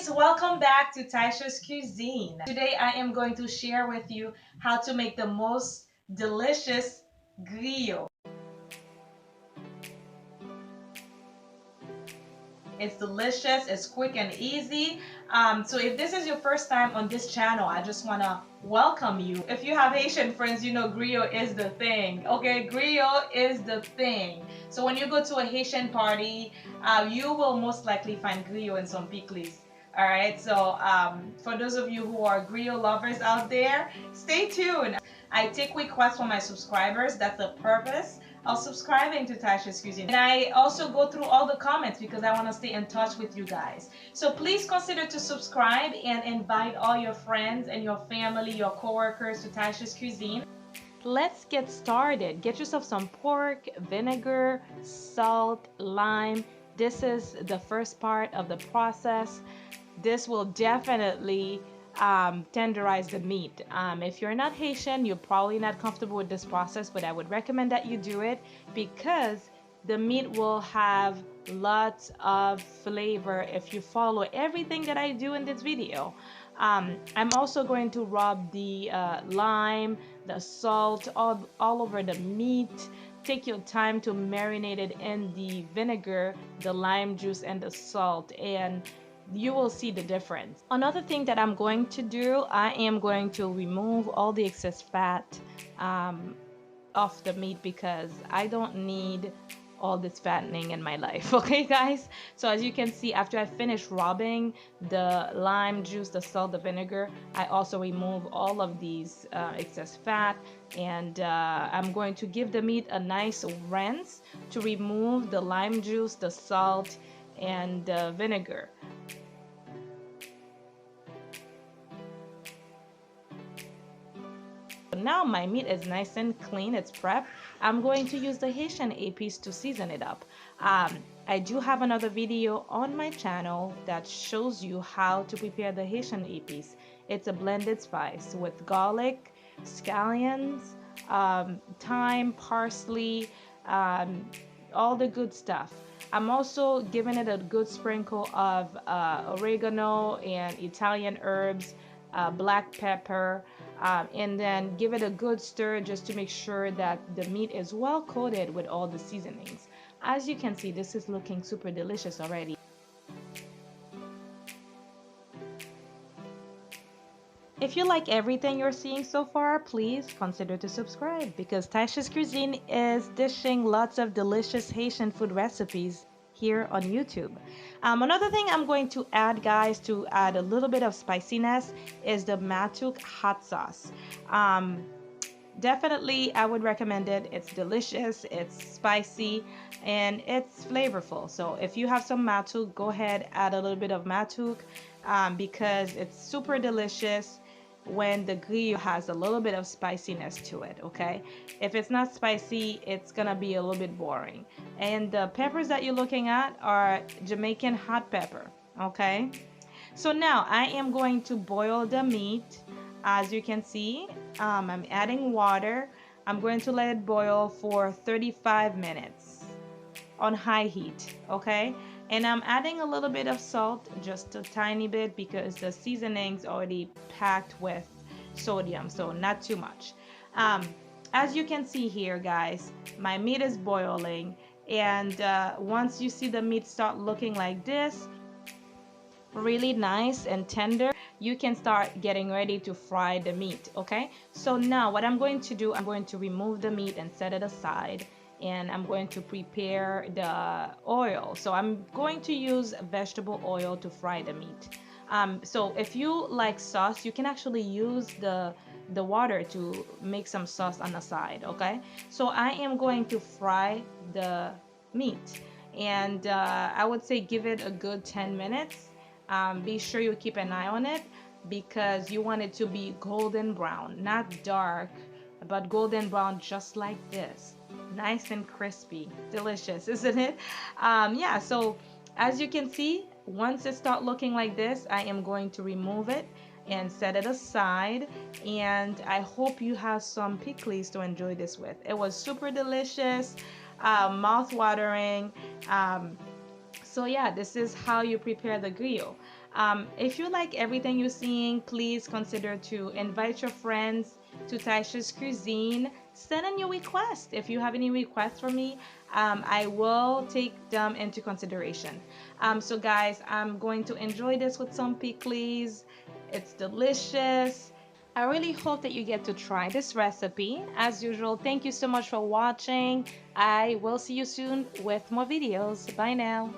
guys, welcome back to Taisha's Cuisine. Today I am going to share with you how to make the most delicious griot. It's delicious, it's quick and easy. So if this is your first time on this channel, I just want to welcome you. If you have Haitian friends, you know griot is the thing. Okay, griot is the thing. So when you go to a Haitian party, you will most likely find griot and some Pikliz. All right, so for those of you who are griot lovers out there, stay tuned. I take requests from my subscribers. That's the purpose of subscribing to Taisha's Cuisine. And I also go through all the comments because I want to stay in touch with you guys. So please consider to subscribe and invite all your friends and your family, your coworkers to Taisha's Cuisine. Let's get started. Get yourself some pork, vinegar, salt, lime. This is the first part of the process. This will definitely tenderize the meat. If you're not Haitian, you're probably not comfortable with this process, but I would recommend that you do it because the meat will have lots of flavor if you follow everything that I do in this video. I'm also going to rub the lime, the salt all over the meat. Take your time to marinate it in the vinegar, the lime juice, and the salt, and you will see the difference. Another thing that I'm going to do, I am going to remove all the excess fat off the meat because I don't need all this fattening in my life. Okay guys, so as you can see, after I finish rubbing the lime juice, the salt, the vinegar, I also remove all of these excess fat, and I'm going to give the meat a nice rinse to remove the lime juice, the salt, and the vinegar. Now my meat is nice and clean, it's prepped. I'm going to use the Haitian épices to season it up. I do have another video on my channel that shows you how to prepare the Haitian épices. It's a blended spice with garlic, scallions, thyme, parsley, all the good stuff. I'm also giving it a good sprinkle of oregano and Italian herbs, black pepper, and then give it a good stir just to make sure that the meat is well coated with all the seasonings. As you can see, this is looking super delicious already. If you like everything you're seeing so far, please consider to subscribe because Taisha's Cuisine is dishing lots of delicious Haitian food recipes here on YouTube. Another thing I'm going to add, guys, to add a little bit of spiciness is the matuk hot sauce. Definitely I would recommend it. It's delicious, it's spicy, and it's flavorful. So if you have some matuk, go ahead, add a little bit of matuk because it's super delicious when the griot has a little bit of spiciness to it. Okay, if it's not spicy, it's gonna be a little bit boring. And the peppers that you're looking at are Jamaican hot pepper. Okay, so now I am going to boil the meat. As you can see, I'm adding water. I'm going to let it boil for 35 minutes on high heat. Okay, and I'm adding a little bit of salt, just a tiny bit, because the seasoning's already packed with sodium, so not too much. As you can see here, guys, my meat is boiling, and once you see the meat start looking like this, really nice and tender, you can start getting ready to fry the meat. Okay, so now what I'm going to do, I'm going to remove the meat and set it aside, and I'm going to prepare the oil. So I'm going to use vegetable oil to fry the meat. So if you like sauce, you can actually use the water to make some sauce on the side. Okay, so I am going to fry the meat, and I would say give it a good 10 minutes. Be sure you keep an eye on it because you want it to be golden brown, not dark, but golden brown, just like this. Nice and crispy, delicious, isn't it? Yeah, so as you can see, once it starts looking like this, I am going to remove it and set it aside, and I hope you have some Pikliz to enjoy this with. It was super delicious, mouth watering. So yeah, this is how you prepare the griot. If you like everything you're seeing, please consider to invite your friends to Taisha's Cuisine. Send in your request. If you have any requests for me, I will take them into consideration. So guys, I'm going to enjoy this with some Pikliz. It's delicious. I really hope that you get to try this recipe. As usual, thank you so much for watching. I will see you soon with more videos. Bye now.